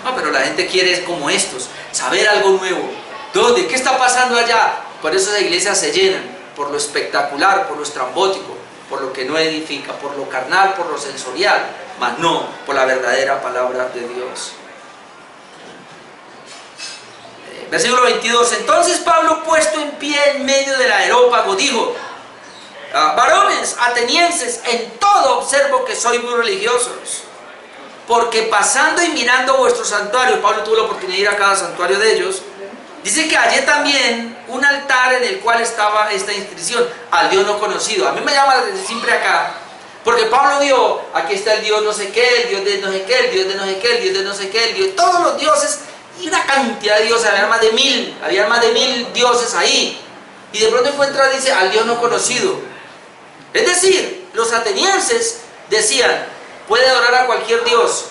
No, pero la gente quiere como estos, saber algo nuevo. ¿Dónde? ¿Qué está pasando allá? Por eso las iglesias se llenan, por lo espectacular, por lo estrambótico, por lo que no edifica, por lo carnal, por lo sensorial, mas no por la verdadera palabra de Dios. Versículo 22, entonces Pablo, puesto en pie en medio del Areópago, dijo, varones atenienses, en todo observo que sois muy religiosos, porque pasando y mirando vuestros santuarios, Pablo tuvo la oportunidad de ir a cada santuario de ellos, dice que hallé también un altar en el cual estaba esta inscripción, al Dios no conocido. A mí me llama la atención siempre acá, porque Pablo vio, aquí está el Dios no sé qué, el Dios de no sé qué, el Dios de no sé qué, el Dios de no sé qué, el Dios, todos los dioses, y una cantidad de dioses, había más de 1000 dioses ahí, y de pronto encuentra, dice, al Dios no conocido. Es decir, los atenienses decían, puede adorar a cualquier dios.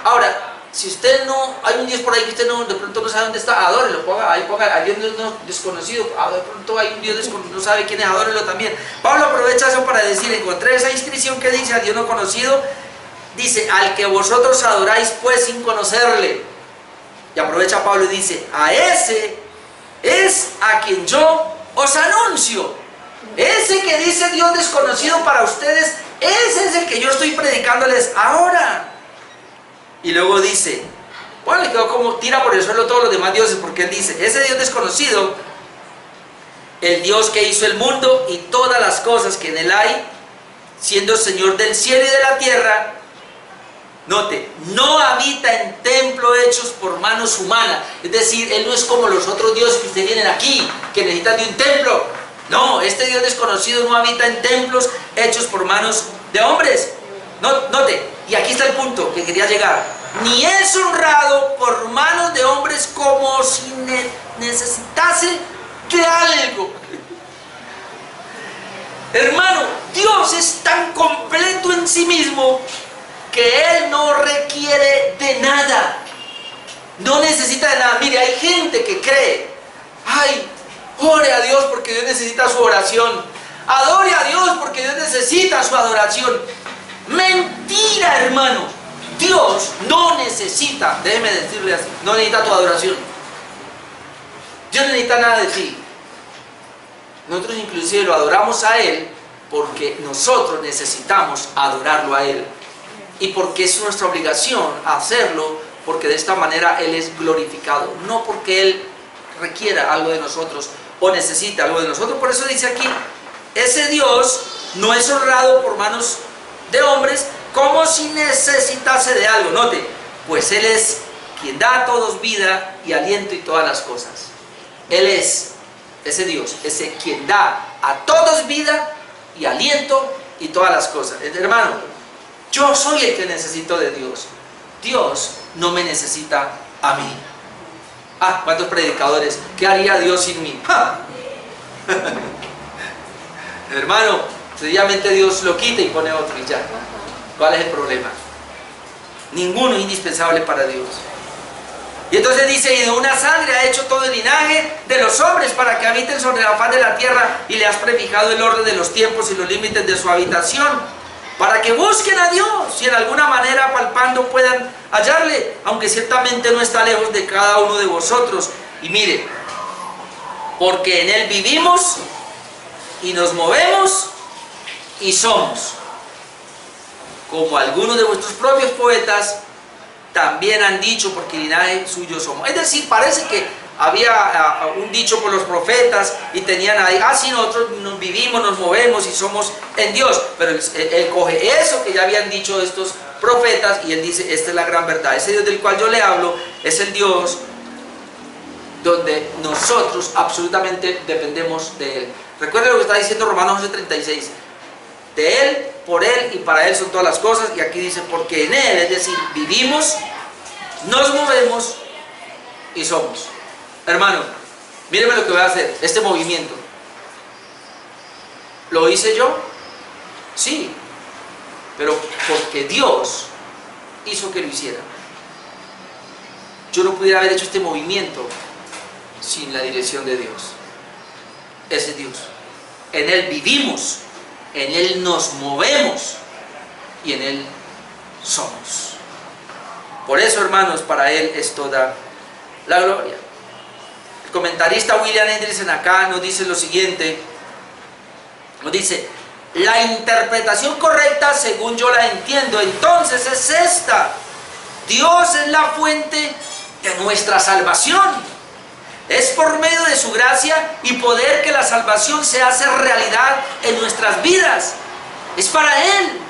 Ahora, si usted no, hay un Dios por ahí que usted no, de pronto no sabe dónde está, adórelo, ponga, hay Dios desconocido, de pronto hay un Dios desconocido, no sabe quién es, adórelo también. Pablo aprovecha eso para decir, encontré esa inscripción que dice al Dios no conocido, dice, al que vosotros adoráis pues sin conocerle. Y aprovecha Pablo y dice, a ese es a quien yo os anuncio. Ese que dice Dios desconocido para ustedes, ese es el que yo estoy predicándoles ahora. Y luego dice, bueno, le quedó como tira por el suelo todos los demás dioses, porque él dice, ese Dios desconocido, el Dios que hizo el mundo y todas las cosas que en él hay, siendo Señor del cielo y de la tierra, note, no habita en templos hechos por manos humanas. Es decir, él no es como los otros dioses que ustedes tienen aquí, que necesitan de un templo. No, este Dios desconocido no habita en templos hechos por manos de hombres. Note, y aquí está el punto que quería llegar. Ni es honrado por manos de hombres como si necesitase de algo. Hermano, Dios es tan completo en sí mismo que Él no requiere de nada. No necesita de nada. Mire, hay gente que cree, ay, ore a Dios porque Dios necesita su oración. Adore a Dios porque Dios necesita su adoración. Mentira, hermano. Dios no necesita, déjeme decirle así, no necesita tu adoración. Dios no necesita nada de ti. Nosotros inclusive lo adoramos a Él porque nosotros necesitamos adorarlo a Él. Y porque es nuestra obligación hacerlo, porque de esta manera Él es glorificado. No porque Él requiera algo de nosotros o necesita algo de nosotros. Por eso dice aquí, ese Dios no es honrado por manos de hombres como si necesitase de algo. Note, pues Él es quien da a todos vida y aliento y todas las cosas. Él es ese Dios, ese quien da a todos vida y aliento y todas las cosas. Hermano, yo soy el que necesito de Dios. Dios no me necesita a mí. Ah, ¿cuántos predicadores? ¿Qué haría Dios sin mí? ¡Ja! Hermano, sencillamente Dios lo quita y pone otro y ya. ¿Cuál es el problema? Ninguno es indispensable para Dios. Y entonces dice, y de una sangre ha hecho todo el linaje de los hombres para que habiten sobre la faz de la tierra, y le has prefijado el orden de los tiempos y los límites de su habitación, para que busquen a Dios y en alguna manera palpando puedan hallarle, aunque ciertamente no está lejos de cada uno de vosotros. Y mire, porque en Él vivimos y nos movemos y somos, como algunos de vuestros propios poetas también han dicho, porque linaje suyo somos. Es decir, parece que había un dicho por los profetas y tenían ahí, si nosotros nos vivimos, nos movemos y somos en Dios. Pero él coge eso que ya habían dicho estos profetas y él dice, esta es la gran verdad. Ese Dios del cual yo le hablo es el Dios donde nosotros absolutamente dependemos de Él. Recuerden lo que está diciendo Romanos 11:36. De Él, por Él y para Él son todas las cosas. Y aquí dice, porque en Él, es decir, vivimos, nos movemos y somos. Hermano, míreme lo que voy a hacer, este movimiento. ¿Lo hice yo? Sí, pero porque Dios hizo que lo hiciera. Yo no pudiera haber hecho este movimiento sin la dirección de Dios. Ese es Dios. En Él vivimos, en Él nos movemos y en Él somos. Por eso, hermanos, para Él es toda la gloria. El comentarista William Hendriksen acá nos dice lo siguiente, nos dice, la interpretación correcta, según yo la entiendo, entonces es esta: Dios es la fuente de nuestra salvación. Es por medio de su gracia y poder que la salvación se hace realidad en nuestras vidas. Es para Él.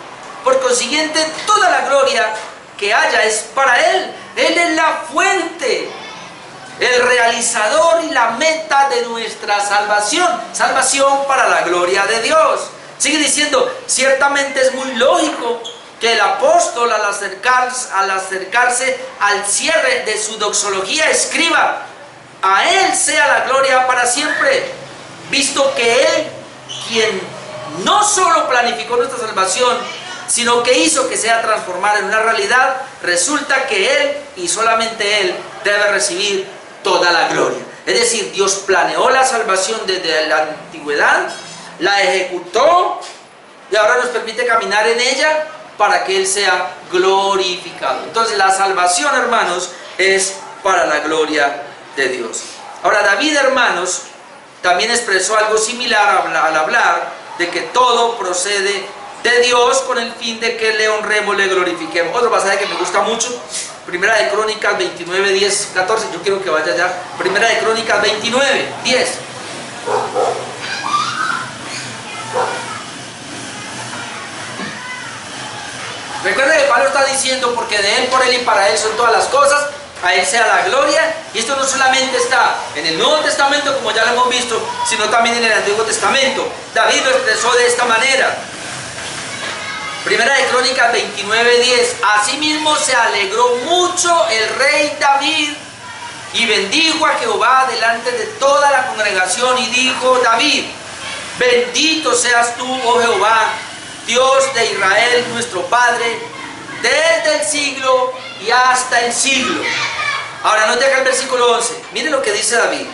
Por consiguiente, toda la gloria que haya es para Él. Él es la fuente, el realizador y la meta de nuestra salvación. Salvación para la gloria de Dios. Sigue diciendo, ciertamente es muy lógico que el apóstol al acercarse al cierre de su doxología escriba: a Él sea la gloria para siempre, visto que Él, quien no solo planificó nuestra salvación, sino que hizo que sea transformada en una realidad, resulta que Él y solamente Él debe recibir toda la gloria. Es decir, Dios planeó la salvación desde la antigüedad, la ejecutó y ahora nos permite caminar en ella para que Él sea glorificado. Entonces la salvación, hermanos, es para la gloria de Dios. Ahora David, hermanos, también expresó algo similar al hablar de que todo procede de Dios con el fin de que le honremos, le glorifiquemos. Otro pasaje que me gusta mucho, Primera de Crónicas 29, 10, 14, yo quiero que vaya ya. Primera de Crónicas 29, 10. Recuerden que Pablo está diciendo, porque de Él, por Él y para Él son todas las cosas, a Él sea la gloria. Y esto no solamente está en el Nuevo Testamento, como ya lo hemos visto, sino también en el Antiguo Testamento. David lo expresó de esta manera. Primera de Crónicas 29:10. Asimismo se alegró mucho el rey David y bendijo a Jehová delante de toda la congregación, y dijo David: bendito seas tú, oh Jehová, Dios de Israel, nuestro Padre, desde el siglo y hasta el siglo. Ahora note acá el versículo 11. Mire lo que dice David: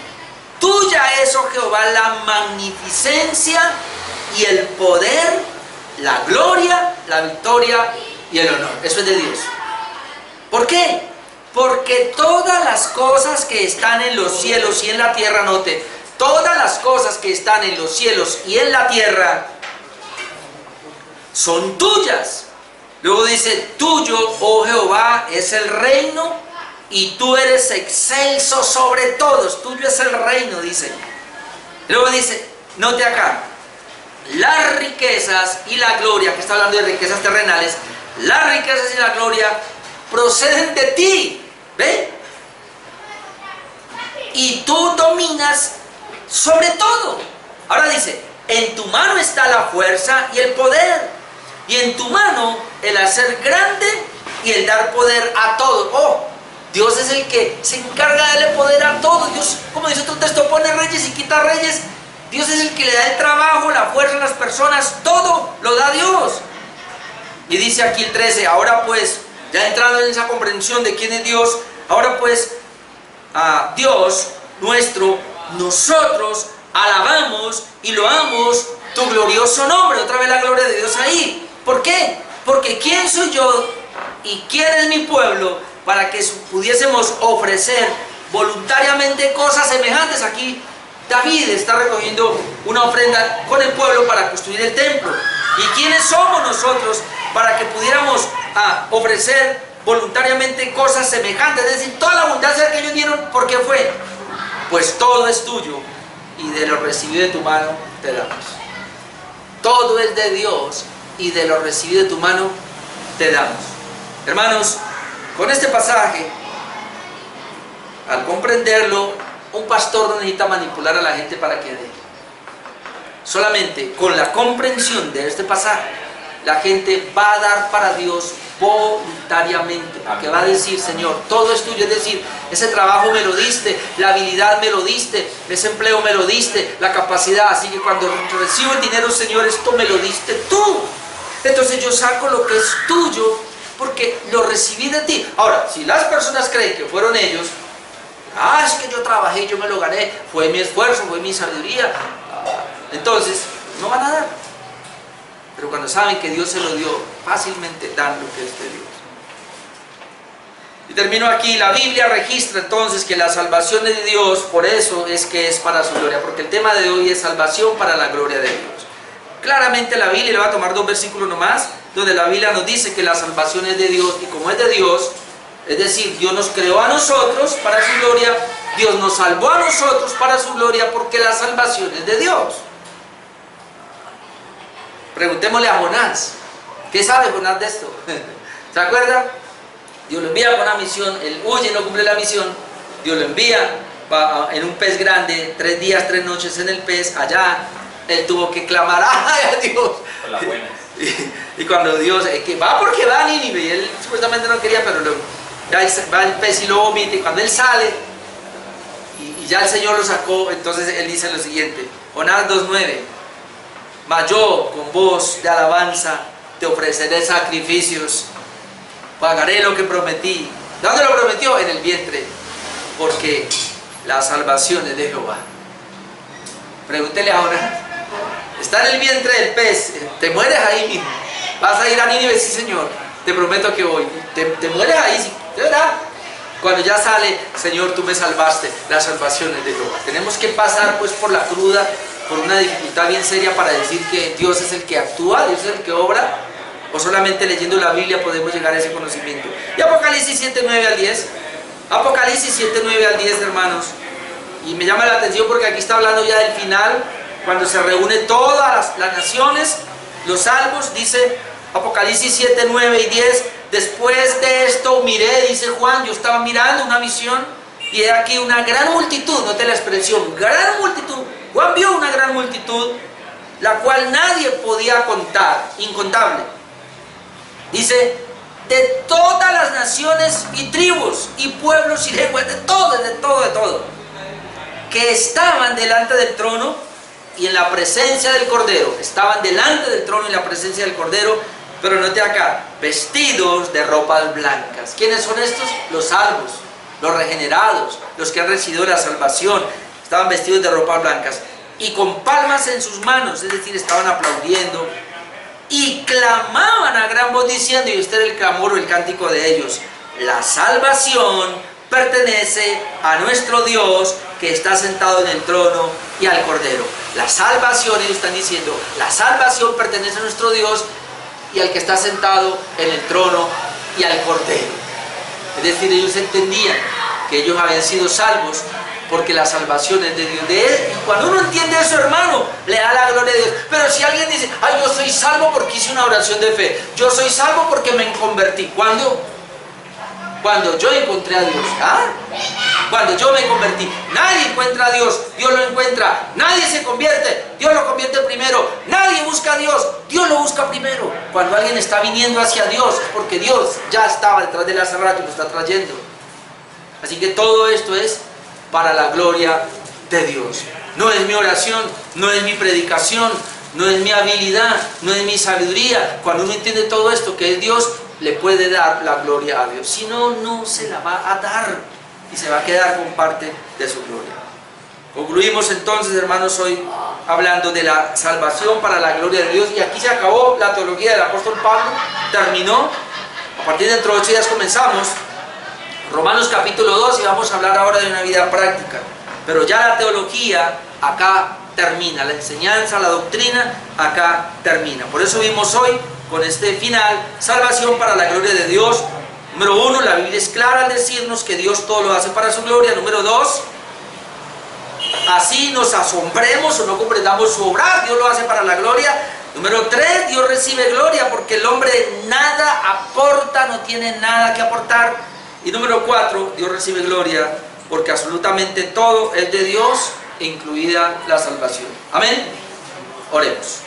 tuya es, oh Jehová, la magnificencia y el poder, la gloria, la victoria y el honor. Eso es de Dios. ¿Por qué? Porque todas las cosas que están en los cielos y en la tierra, note, todas las cosas que están en los cielos y en la tierra son tuyas. Luego dice: tuyo, oh Jehová, es el reino y tú eres excelso sobre todos. Tuyo es el reino, dice. Luego dice, note acá, las riquezas y la gloria, que está hablando de riquezas terrenales, las riquezas y la gloria proceden de ti. ¿Ve? Y tú dominas sobre todo. Ahora dice: en tu mano está la fuerza y el poder, y en tu mano el hacer grande y el dar poder a todos. Oh, Dios es el que se encarga de darle poder a todo. Dios, como dice otro texto, pone reyes y quita reyes. Dios es el que le da el trabajo, la fuerza a las personas, todo lo da Dios. Y dice aquí el 13, ahora pues, ya entrando en esa comprensión de quién es Dios, ahora pues, a Dios nuestro, nosotros alabamos y loamos tu glorioso nombre. Otra vez la gloria de Dios ahí. ¿Por qué? Porque ¿quién soy yo y quién es mi pueblo para que pudiésemos ofrecer voluntariamente cosas semejantes? Aquí David está recogiendo una ofrenda con el pueblo para construir el templo. ¿Y quiénes somos nosotros para que pudiéramos ofrecer voluntariamente cosas semejantes? Es decir, toda la abundancia que ellos dieron, ¿por qué fue? Pues todo es tuyo y de lo recibido de tu mano te damos. Todo es de Dios y de lo recibido de tu mano te damos. Hermanos, con este pasaje, al comprenderlo, un pastor no necesita manipular a la gente para que dé. Solamente con la comprensión de este pasaje, la gente va a dar para Dios voluntariamente, porque va a decir: Señor, todo es tuyo. Es decir, ese trabajo me lo diste, la habilidad me lo diste, ese empleo me lo diste, la capacidad. Así que cuando recibo el dinero, Señor, esto me lo diste tú. Entonces yo saco lo que es tuyo porque lo recibí de ti. Ahora, si las personas creen que fueron ellos, es que yo trabajé, yo me lo gané, fue mi esfuerzo, fue mi sabiduría, entonces no van a dar. Pero cuando saben que Dios se lo dio, fácilmente dan lo que es de Dios. Y termino aquí. La Biblia registra entonces que la salvación es de Dios, por eso es que es para su gloria, porque el tema de hoy es salvación para la gloria de Dios. Claramente la Biblia, le va a tomar 2 versículos nomás, donde la Biblia nos dice que la salvación es de Dios, y como es de Dios, es decir, Dios nos creó a nosotros para su gloria, Dios nos salvó a nosotros para su gloria, porque la salvación es de Dios. Preguntémosle a Jonás, ¿qué sabe Jonás de esto? ¿Se acuerda? Dios lo envía con una misión, él huye y no cumple la misión, Dios lo envía en un pez grande, 3 días, 3 noches en el pez, allá él tuvo que clamar: ¡ay, a Dios! Con la buena. Y cuando Dios, que va porque va a Nínive, y él supuestamente no quería, pero luego va el pez y lo vomita, y cuando él sale, y ya el Señor lo sacó, entonces él dice lo siguiente, Jonás 2:9, mas yo con voz de alabanza te ofreceré sacrificios, pagaré lo que prometí. ¿Dónde lo prometió? En el vientre, porque la salvación es de Jehová. Pregúntele a Jonás, está en el vientre del pez, te mueres ahí mismo, vas a ir a Nínive, sí Señor, te prometo que voy, te mueres ahí, sí, de verdad. Cuando ya sale: Señor, tú me salvaste, la salvación es de Jehová. Tenemos que pasar pues por la cruda, por una dificultad bien seria para decir que Dios es el que actúa, Dios es el que obra, o solamente leyendo la Biblia podemos llegar a ese conocimiento. Y Apocalipsis 7:9 al 10, Apocalipsis 7:9 al 10, hermanos, y me llama la atención porque aquí está hablando ya del final, cuando se reúnen todas las naciones, los salvos. Dice Apocalipsis 7, 9 y 10, después de esto miré, dice Juan, yo estaba mirando una visión, y he aquí una gran multitud, note la expresión, gran multitud. Juan vio una gran multitud, la cual nadie podía contar, incontable. Dice, de todas las naciones y tribus y pueblos y lenguas, de todo, que estaban delante del trono y en la presencia del Cordero. Estaban delante del trono y en la presencia del Cordero, pero note acá, vestidos de ropas blancas. ¿Quiénes son estos? Los salvos, los regenerados, los que han recibido la salvación. Estaban vestidos de ropas blancas y con palmas en sus manos, es decir, estaban aplaudiendo y clamaban a gran voz diciendo, y este era el clamor o el cántico de ellos: la salvación pertenece a nuestro Dios que está sentado en el trono y al Cordero. La salvación, ellos están diciendo, la salvación pertenece a nuestro Dios y al que está sentado en el trono y al Cordero. Es decir, ellos entendían que ellos habían sido salvos porque la salvación es de Dios. De él. Y cuando uno entiende eso, hermano, le da la gloria a Dios. Pero si alguien dice: ay, yo soy salvo porque hice una oración de fe, yo soy salvo porque me convertí. ¿Cuándo? Cuando yo encontré a Dios. Cuando yo me convertí. Nadie encuentra a Dios, Dios lo encuentra. Nadie se convierte, Dios lo convierte primero. Nadie busca a Dios, Dios lo busca primero. Cuando alguien está viniendo hacia Dios, es porque Dios ya estaba detrás de él hace rato y lo está trayendo. Así que todo esto es para la gloria de Dios. No es mi oración, no es mi predicación, no es mi habilidad, no es mi sabiduría. Cuando uno entiende todo esto, que es Dios, le puede dar la gloria a Dios. Si no, no se la va a dar y se va a quedar con parte de su gloria. Concluimos entonces, hermanos, hoy hablando de la salvación para la gloria de Dios. Y aquí se acabó la teología del apóstol Pablo, terminó. A partir de dentro de 8 días comenzamos Romanos capítulo 2 y vamos a hablar ahora de una vida práctica. Pero ya la teología acá termina, la enseñanza, la doctrina acá termina. Por eso vimos hoy con este final, salvación para la gloria de Dios. Número 1, la Biblia es clara al decirnos que Dios todo lo hace para su gloria. Número 2, así nos asombremos o no comprendamos su obra, Dios lo hace para la gloria. Número 3, Dios recibe gloria porque el hombre nada aporta, no tiene nada que aportar. Y número 4, Dios recibe gloria porque absolutamente todo es de Dios, incluida la salvación. Amén. Oremos.